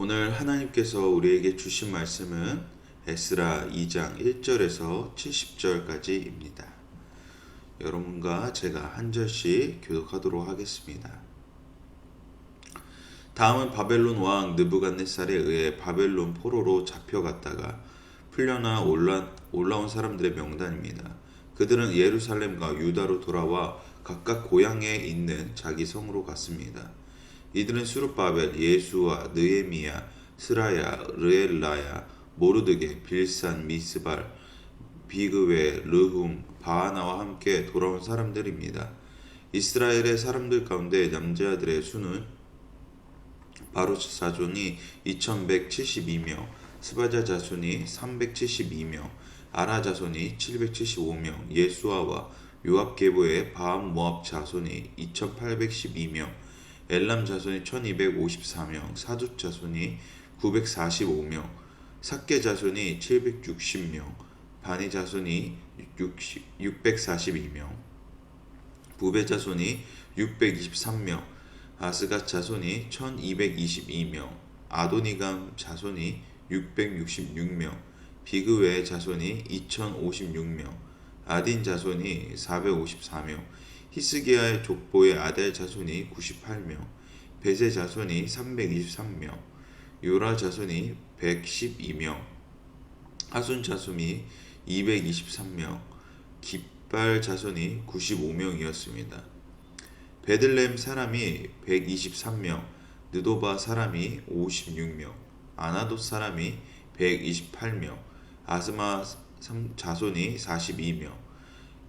오늘 하나님께서 우리에게 주신 말씀은 에스라 2장 1절에서 70절까지입니다. 여러분과 제가 한 절씩 교독하도록 하겠습니다. 다음은 바벨론 왕 느부갓네살에 의해 바벨론 포로로 잡혀갔다가 풀려나 올라온 사람들의 명단입니다. 그들은 예루살렘과 유다로 돌아와 각각 고향에 있는 자기 성으로 갔습니다. 이들은 수룹바벨, 예수와 느헤미야, 스라야, 르엘라야, 모르드게, 빌산, 미스발, 비그웨, 르훔, 바하나와 함께 돌아온 사람들입니다. 이스라엘의 사람들 가운데 남자들의 수는 바로 자손이 2172명, 스바자 자손이 372명, 아라 자손이 775명, 예수아와 요압 계보의 바암 모압 자손이 2812명, 엘람 자손이 1254명, 사두 자손이 945명, 삭게 자손이 760명, 바니 자손이 642명, 부베 자손이 623명, 아스갓 자손이 1222명, 아도니감 자손이 666명, 비그웨 자손이 2056명, 아딘 자손이 454명, 히스기야의 족보의 아델 자손이 98명, 베세 자손이 323명, 요라 자손이 112명, 하순 자손이 223명, 깃발 자손이 95명이었습니다. 베들레헴 사람이 123명, 느도바 사람이 56명, 아나돗 사람이 128명, 아스마 자손이 42명,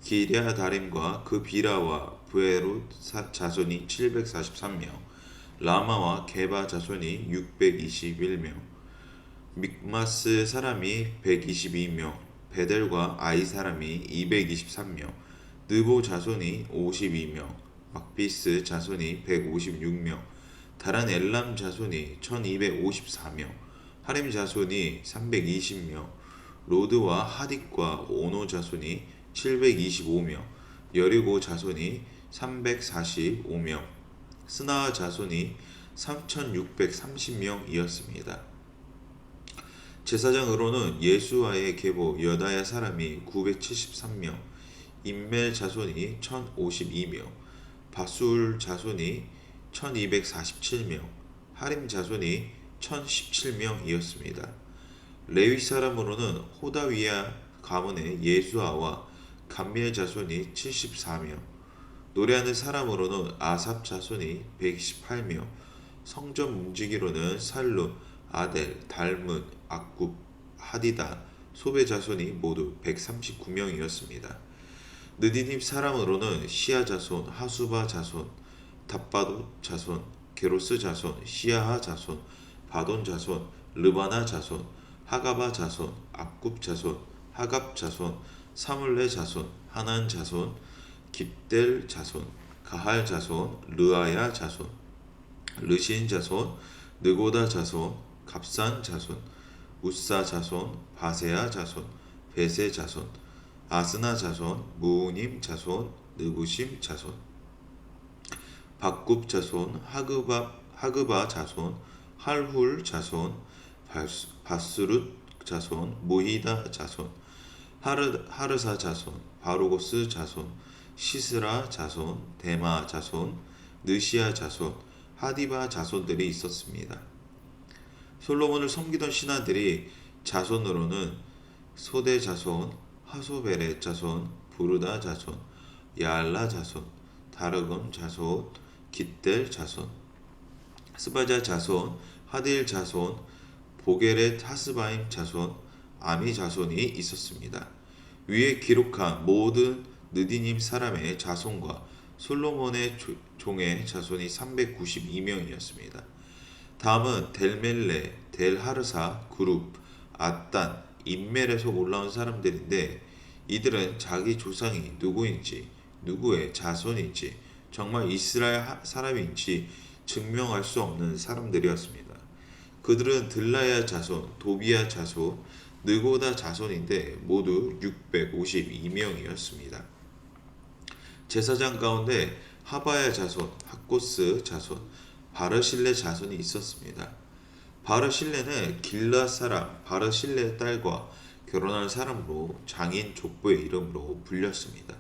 기랴다림과 그 비라와 부에롯 자손이 743명, 라마와 게바 자손이 621명, 믹마스 사람이 122명, 베델과 아이 사람이 223명, 느보 자손이 52명, 막비스 자손이 156명, 다란 엘람 자손이 1254명, 하림 자손이 320명, 로드와 하딕과 오노 자손이 725명, 여리고 자손이 345명, 스나 자손이 3630명이었습니다. 제사장으로는 예수아의 계보 여다야 사람이 973명, 임멜 자손이 1052명, 바술 자손이 1247명, 하림 자손이 1017명이었습니다. 레위 사람으로는 호다위야 가문의 예수아와 감미엘 자손이 74명, 노래하는 사람으로는 아삽 자손이 128명, 성전 문지기로는 살룸, 아델, 달문, 악굽, 하디다, 소베 자손이 모두 139명이었습니다. 느디님 사람으로는 시아 자손, 하수바 자손, 답바도 자손, 게로스 자손, 시아하 자손, 바돈 자손, 르바나 자손, 하가바 자손, 악굽 자손, 하갑 자손, 사물레 자손, 하난 자손, 깁델 자손, 가할 자손, 르아야 자손, 르신 자손, 느고다 자손, 갑산 자손, 우사 자손, 바세아 자손, 베세 자손, 아스나 자손, 무우님 자손, 느부심 자손, 박굽 자손, 하그바 자손, 할훌 자손, 바스룻 자손, 모히다 자손, 하르사 자손, 바로고스 자손, 시스라 자손, 데마 자손, 느시아 자손, 하디바 자손들이 있었습니다. 솔로몬을 섬기던 신하들이 자손으로는 소대 자손, 하소베렛 자손, 부르다 자손, 야알라 자손, 다르건 자손, 깃델 자손, 스바자 자손, 하딜 자손, 보게렛 하스바임 자손, 아미 자손이 있었습니다. 위에 기록한 모든 느디님 사람의 자손과 솔로몬의 종의 자손이 392명이었습니다. 다음은 델멜레, 델하르사, 그룹, 앗단, 임멜에서 올라온 사람들인데 이들은 자기 조상이 누구인지, 누구의 자손인지, 정말 이스라엘 사람인지 증명할 수 없는 사람들이었습니다. 그들은 들라야 자손, 도비야 자손, 느고다 자손인데 모두 652명이었습니다. 제사장 가운데 하바야 자손, 학고스 자손, 바르실레 자손이 있었습니다. 바르실레는 길앗 사람 바르실레의 딸과 결혼한 사람으로 장인 족보의 이름으로 불렸습니다.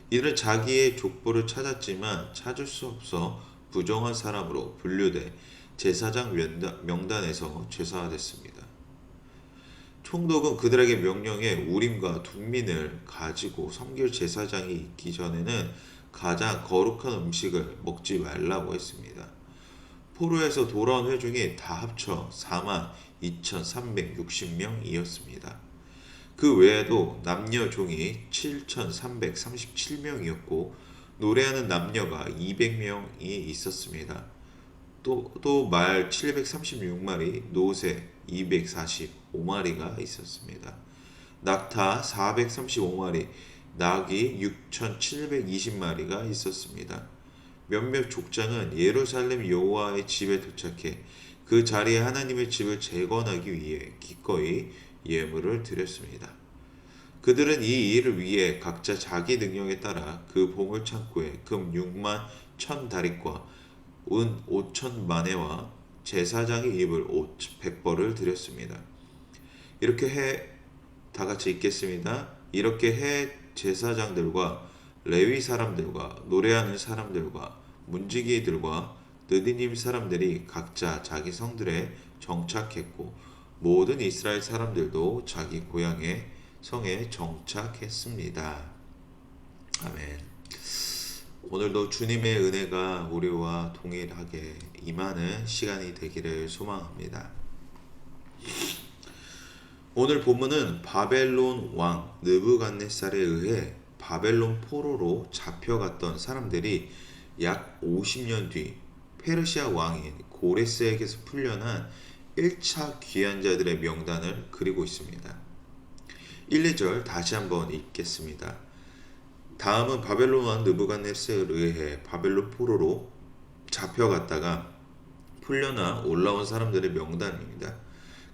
이들은 자기의 족보를 찾았지만 찾을 수 없어 부정한 사람으로 분류돼 제사장 명단에서 제사화됐습니다. 총독은 그들에게 명령해 우림과 둠민을 가지고 섬길 제사장이 있기 전에는 가장 거룩한 음식을 먹지 말라고 했습니다. 포로에서 돌아온 회중이 다 합쳐 42,360명이었습니다. 그 외에도 남녀 종이 7,337명이었고 노래하는 남녀가 200명이 있었습니다. 또 말 736마리, 노새 245마리가 있었습니다. 낙타 435마리, 낙이 6,720마리가 있었습니다. 몇몇 족장은 예루살렘 여호와의 집에 도착해 그 자리에 하나님의 집을 재건하기 위해 기꺼이 예물을 드렸습니다. 그들은 이 일을 위해 각자 자기 능력에 따라 그 보물 창고에 금 6만 1,000다릿과 은 5천 마네와 제사장이 입을 옷 100벌을 드렸습니다. 다 같이 읽겠습니다. 이렇게 해 제사장들과 레위 사람들과 노래하는 사람들과 문지기들과 느디님 사람들이 각자 자기 성들에 정착했고 모든 이스라엘 사람들도 자기 고향의 성에 정착했습니다. 아멘. 오늘도 주님의 은혜가 우리와 동일하게 임하는 시간이 되기를 소망합니다. 오늘 본문은 바벨론 왕 느부갓네살에 의해 바벨론 포로로 잡혀갔던 사람들이 약 50년 뒤 페르시아 왕인 고레스에게서 풀려난 1차 귀환자들의 명단을 그리고 있습니다. 1, 2절 다시 한번 읽겠습니다. 다음은 바벨론 왕 느부갓네살에 의해 바벨론 포로로 잡혀갔다가 풀려나 올라온 사람들의 명단입니다.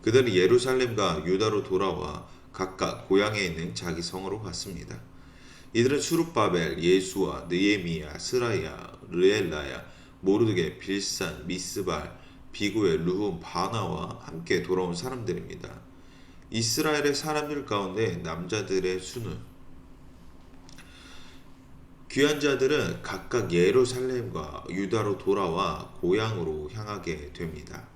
그들은 예루살렘과 유다로 돌아와 각각 고향에 있는 자기 성으로 갔습니다. 이들은 수룹바벨, 예수와, 느헤미야, 스라야, 르엘라야, 모르드게, 빌산, 미스발, 비구엘, 르훔, 바나와 함께 돌아온 사람들입니다. 이스라엘의 사람들 가운데 남자들의 수는 귀환자들은 각각 예루살렘과 유다로 돌아와 고향으로 향하게 됩니다.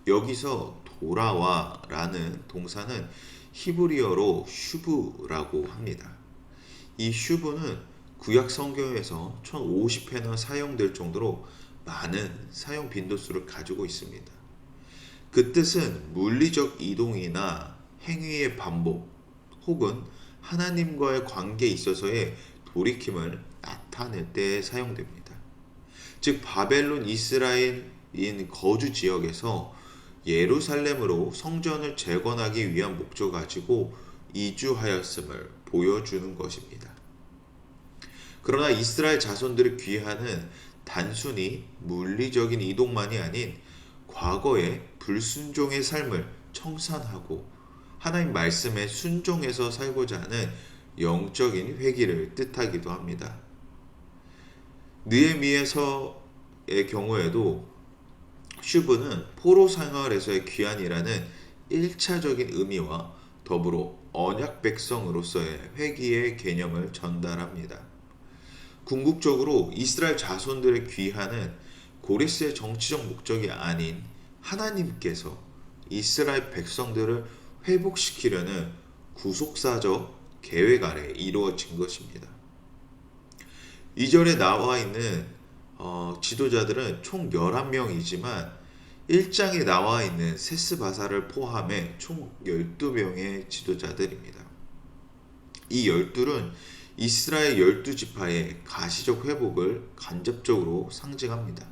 여기서 돌아와라는 동사는 히브리어로 슈브라고 합니다. 이 슈브는 구약 성경에서 1050회나 사용될 정도로 많은 사용 빈도수를 가지고 있습니다. 그 뜻은 물리적 이동이나 행위의 반복 혹은 하나님과의 관계에 있어서의 돌이킴을 나타낼 때 사용됩니다. 즉 바벨론 이스라엘인 거주 지역에서 예루살렘으로 성전을 재건하기 위한 목적 가지고 이주하였음을 보여주는 것입니다. 그러나 이스라엘 자손들의 귀환은 단순히 물리적인 이동만이 아닌 과거의 불순종의 삶을 청산하고 하나님 말씀에 순종해서 살고자 하는 영적인 회개를 뜻하기도 합니다. 느헤미야서의 경우에도 슈브는 포로 생활에서의 귀환이라는 1차적인 의미와 더불어 언약 백성으로서의 회개의 개념을 전달합니다. 궁극적으로 이스라엘 자손들의 귀환은 고레스의 정치적 목적이 아닌 하나님께서 이스라엘 백성들을 회복시키려는 구속사적 계획 아래 이루어진 것입니다. 2절에 나와 있는 지도자들은 총 11명이지만 1장에 나와 있는 세스바사를 포함해 총 12명의 지도자들입니다. 이 12는 이스라엘 12지파의 가시적 회복을 간접적으로 상징합니다.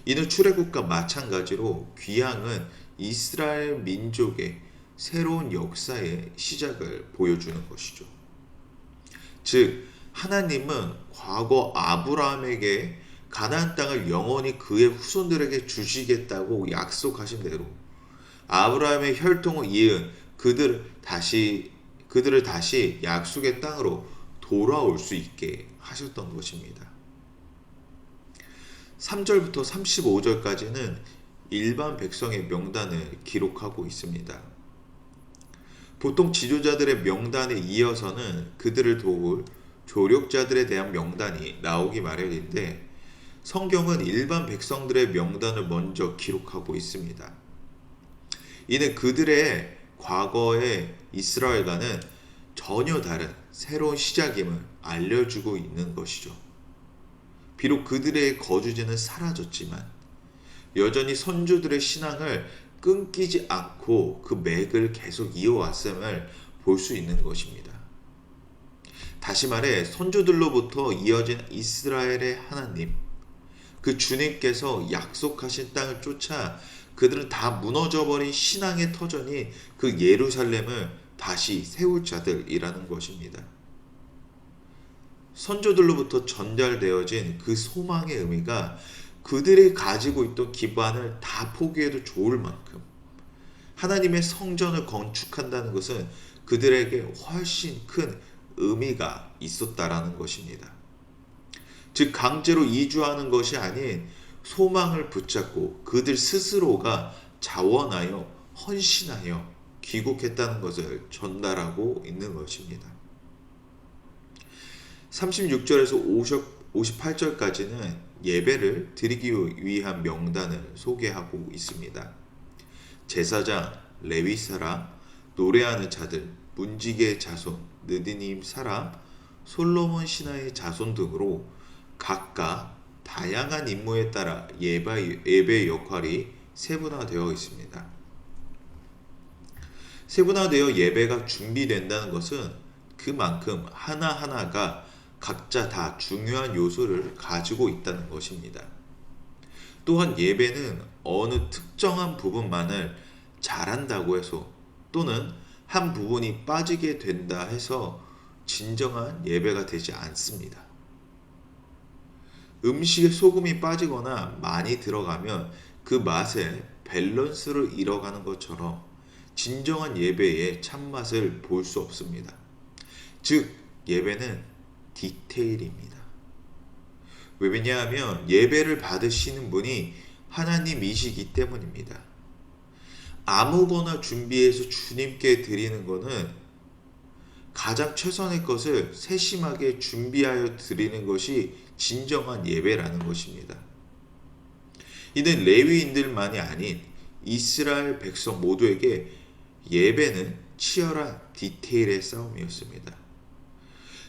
이는 출애굽과 마찬가지로 귀향은 이스라엘 민족의 새로운 역사의 시작을 보여주는 것이죠. 즉 하나님은 과거 아브라함에게 가나안 땅을 영원히 그의 후손들에게 주시겠다고 약속하신 대로 아브라함의 혈통을 이은 그들을 다시 약속의 땅으로 돌아올 수 있게 하셨던 것입니다. 3절부터 35절까지는 일반 백성의 명단을 기록하고 있습니다. 보통 지도자들의 명단에 이어서는 그들을 도울 조력자들에 대한 명단이 나오기 마련인데 성경은 일반 백성들의 명단을 먼저 기록하고 있습니다. 이는 그들의 과거의 이스라엘과는 전혀 다른 새로운 시작임을 알려주고 있는 것이죠. 비록 그들의 거주지는 사라졌지만 여전히 선조들의 신앙을 끊기지 않고 그 맥을 계속 이어왔음을 볼 수 있는 것입니다. 다시 말해 선조들로부터 이어진 이스라엘의 하나님, 그 주님께서 약속하신 땅을 쫓아 그들은 다 무너져버린 신앙의 터전이 그 예루살렘을 다시 세울 자들이라는 것입니다. 선조들로부터 전달되어진 그 소망의 의미가 그들이 가지고 있던 기반을 다 포기해도 좋을 만큼 하나님의 성전을 건축한다는 것은 그들에게 훨씬 큰 의미가 있었다라는 것입니다. 즉 강제로 이주하는 것이 아닌 소망을 붙잡고 그들 스스로가 자원하여 헌신하여 귀국했다는 것을 전달하고 있는 것입니다. 36절에서 58절까지는 예배를 드리기 위한 명단을 소개하고 있습니다. 제사장, 레위 사람, 노래하는 자들, 문지기의 자손, 느디님 사람, 솔로몬 신하의 자손 등으로 각각 다양한 임무에 따라 예배의 역할이 세분화되어 있습니다. 세분화되어 예배가 준비된다는 것은 그만큼 하나하나가 각자 다 중요한 요소를 가지고 있다는 것입니다. 또한 예배는 어느 특정한 부분만을 잘한다고 해서 또는 한 부분이 빠지게 된다 해서 진정한 예배가 되지 않습니다. 음식에 소금이 빠지거나 많이 들어가면 그 맛의 밸런스를 잃어가는 것처럼 진정한 예배의 참맛을 볼 수 없습니다. 즉 예배는 디테일입니다. 왜냐하면 예배를 받으시는 분이 하나님이시기 때문입니다. 아무거나 준비해서 주님께 드리는 것은 가장 최선의 것을 세심하게 준비하여 드리는 것이 진정한 예배라는 것입니다. 이는 레위인들만이 아닌 이스라엘 백성 모두에게 예배는 치열한 디테일의 싸움이었습니다.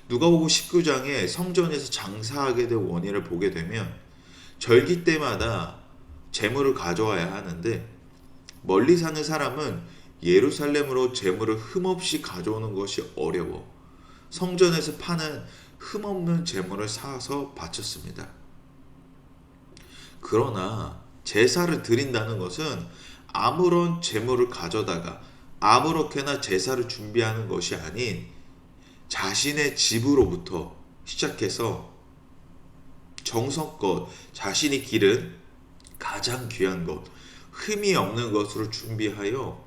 누가복음 19장에 성전에서 장사하게 된 원인을 보게 되면 절기 때마다 제물을 가져와야 하는데 멀리 사는 사람은 예루살렘으로 제물을 흠없이 가져오는 것이 어려워 성전에서 파는 흠없는 제물을 사서 바쳤습니다. 그러나 제사를 드린다는 것은 아무런 제물을 가져다가 아무렇게나 제사를 준비하는 것이 아닌 자신의 집으로부터 시작해서 정성껏 자신이 기른 가장 귀한 것, 흠이 없는 것으로 준비하여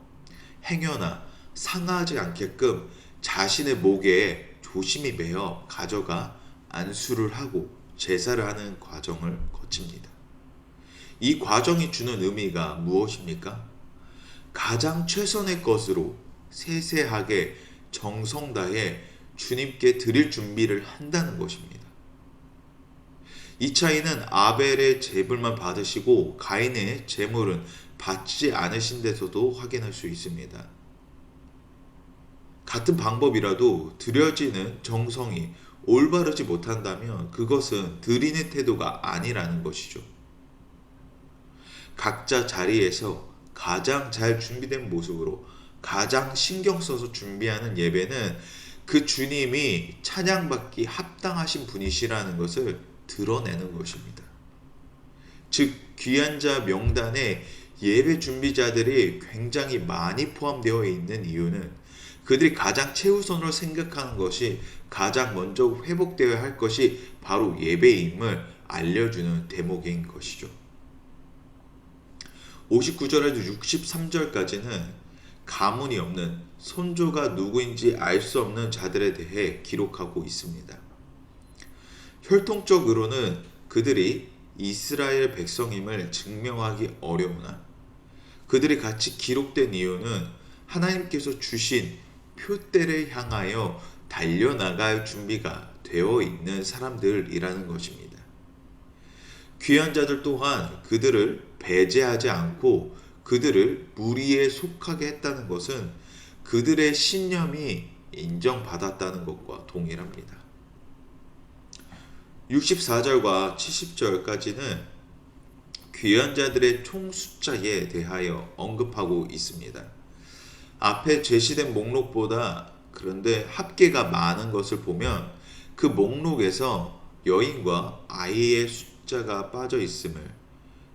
행여나 상하지 않게끔 자신의 목에 조심히 매어 가져가 안수를 하고 제사를 하는 과정을 거칩니다. 이 과정이 주는 의미가 무엇입니까? 가장 최선의 것으로 세세하게 정성 다해 주님께 드릴 준비를 한다는 것입니다. 이 차이는 아벨의 제물만 받으시고 가인의 제물은 받지 않으신 데서도 확인할 수 있습니다. 같은 방법이라도 드려지는 정성이 올바르지 못한다면 그것은 드리는 태도가 아니라는 것이죠. 각자 자리에서 가장 잘 준비된 모습으로 가장 신경 써서 준비하는 예배는 그 주님이 찬양받기 합당하신 분이시라는 것을 드러내는 것입니다. 즉 귀한 자 명단에 예배 준비자들이 굉장히 많이 포함되어 있는 이유는 그들이 가장 최우선으로 생각하는 것이 가장 먼저 회복되어야 할 것이 바로 예배임을 알려주는 대목인 것이죠. 59절에서 63절까지는 가문이 없는 손조가 누구인지 알 수 없는 자들에 대해 기록하고 있습니다. 혈통적으로는 그들이 이스라엘 백성임을 증명하기 어려우나 그들이 같이 기록된 이유는 하나님께서 주신 표대를 향하여 달려나갈 준비가 되어 있는 사람들이라는 것입니다. 귀한 자들 또한 그들을 배제하지 않고 그들을 무리에 속하게 했다는 것은 그들의 신념이 인정받았다는 것과 동일합니다. 64절과 70절까지는 귀한 자들의 총 숫자에 대하여 언급하고 있습니다. 앞에 제시된 목록보다 그런데 합계가 많은 것을 보면 그 목록에서 여인과 아이의 숫자가 빠져 있음을,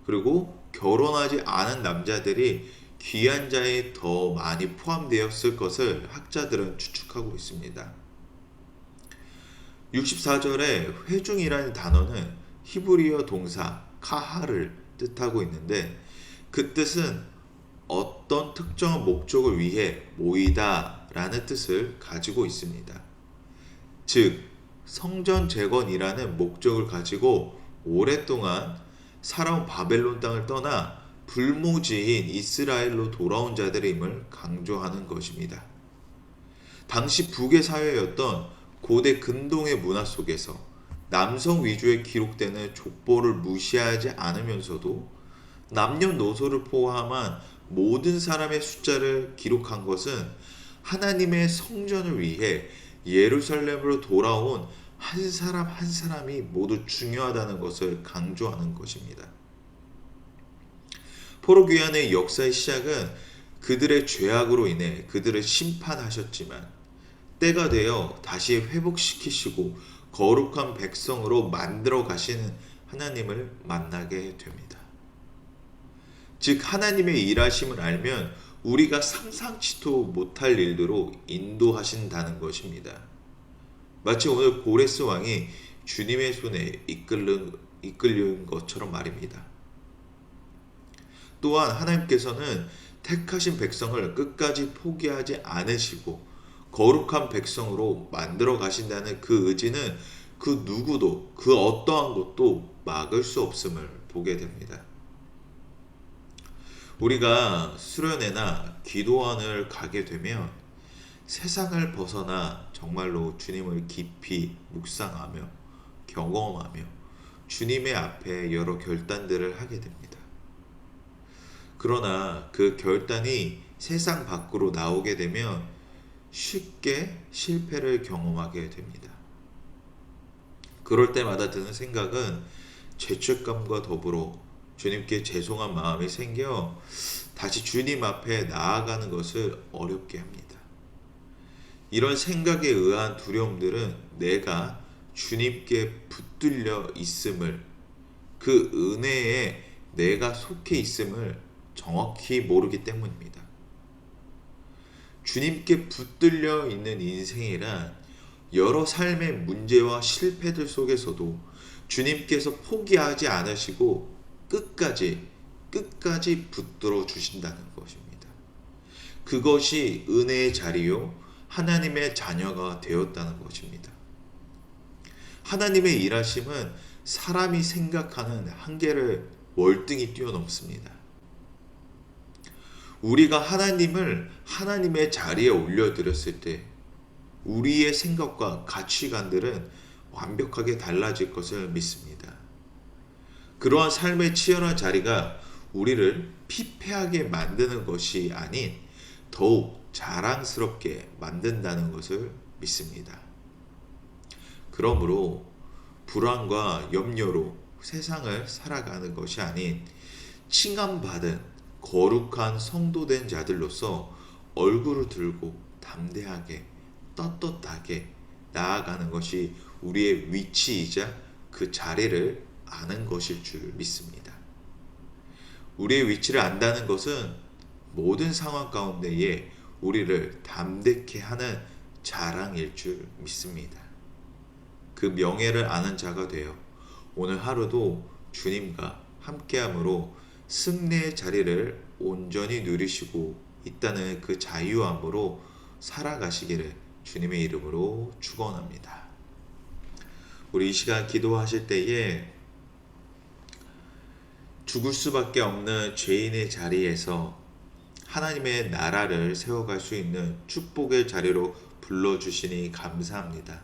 그리고 결혼하지 않은 남자들이 귀한 자에 더 많이 포함되었을 것을 학자들은 추측하고 있습니다. 64절에 회중이라는 단어는 히브리어 동사 카하를 뜻하고 있는데 그 뜻은 어떤 특정한 목적을 위해 모이다 라는 뜻을 가지고 있습니다. 즉 성전 재건이라는 목적을 가지고 오랫동안 살아온 바벨론 땅을 떠나 불모지인 이스라엘로 돌아온 자들임을 강조하는 것입니다. 당시 북의 사회였던 고대 근동의 문화 속에서 남성 위주의 기록되는 족보를 무시하지 않으면서도 남녀노소를 포함한 모든 사람의 숫자를 기록한 것은 하나님의 성전을 위해 예루살렘으로 돌아온 한 사람 한 사람이 모두 중요하다는 것을 강조하는 것입니다. 포로 귀환의 역사의 시작은 그들의 죄악으로 인해 그들을 심판하셨지만 때가 되어 다시 회복시키시고 거룩한 백성으로 만들어 가시는 하나님을 만나게 됩니다. 즉 하나님의 일하심을 알면 우리가 상상치도 못할 일들로 인도하신다는 것입니다. 마치 오늘 고레스 왕이 주님의 손에 이끌린 것처럼 말입니다. 또한 하나님께서는 택하신 백성을 끝까지 포기하지 않으시고 거룩한 백성으로 만들어 가신다는 그 의지는 그 누구도 그 어떠한 것도 막을 수 없음을 보게 됩니다. 우리가 수련회나 기도원을 가게 되면 세상을 벗어나 정말로 주님을 깊이 묵상하며 경험하며 주님의 앞에 여러 결단들을 하게 됩니다. 그러나 그 결단이 세상 밖으로 나오게 되면 쉽게 실패를 경험하게 됩니다. 그럴 때마다 드는 생각은 죄책감과 더불어 주님께 죄송한 마음이 생겨 다시 주님 앞에 나아가는 것을 어렵게 합니다. 이런 생각에 의한 두려움들은 내가 주님께 붙들려 있음을, 그 은혜에 내가 속해 있음을 정확히 모르기 때문입니다. 주님께 붙들려 있는 인생이란 여러 삶의 문제와 실패들 속에서도 주님께서 포기하지 않으시고 끝까지 붙들어 주신다는 것입니다. 그것이 은혜의 자리요 하나님의 자녀가 되었다는 것입니다. 하나님의 일하심은 사람이 생각하는 한계를 월등히 뛰어넘습니다. 우리가 하나님을 하나님의 자리에 올려드렸을 때 우리의 생각과 가치관들은 완벽하게 달라질 것을 믿습니다. 그러한 삶의 치열한 자리가 우리를 피폐하게 만드는 것이 아닌 더욱 자랑스럽게 만든다는 것을 믿습니다. 그러므로 불안과 염려로 세상을 살아가는 것이 아닌 칭함받은 거룩한 성도된 자들로서 얼굴을 들고 담대하게 떳떳하게 나아가는 것이 우리의 위치이자 그 자리를 아는 것일 줄 믿습니다. 우리의 위치를 안다는 것은 모든 상황 가운데에 우리를 담대케 하는 자랑일 줄 믿습니다. 그 명예를 아는 자가 되어 오늘 하루도 주님과 함께함으로 승리의 자리를 온전히 누리시고 있다는 그 자유함으로 살아가시기를 주님의 이름으로 축원합니다. 우리 이 시간 기도하실 때에 죽을 수밖에 없는 죄인의 자리에서 하나님의 나라를 세워갈 수 있는 축복의 자리로 불러주시니 감사합니다.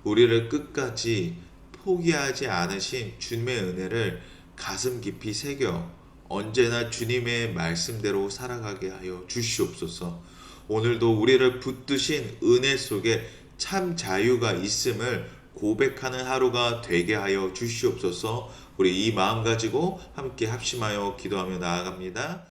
우리를 끝까지 포기하지 않으신 주님의 은혜를 가슴 깊이 새겨 언제나 주님의 말씀대로 살아가게 하여 주시옵소서. 오늘도 우리를 붙드신 은혜 속에 참 자유가 있음을 고백하는 하루가 되게 하여 주시옵소서. 우리 이 마음 가지고 함께 합심하여 기도하며 나아갑니다.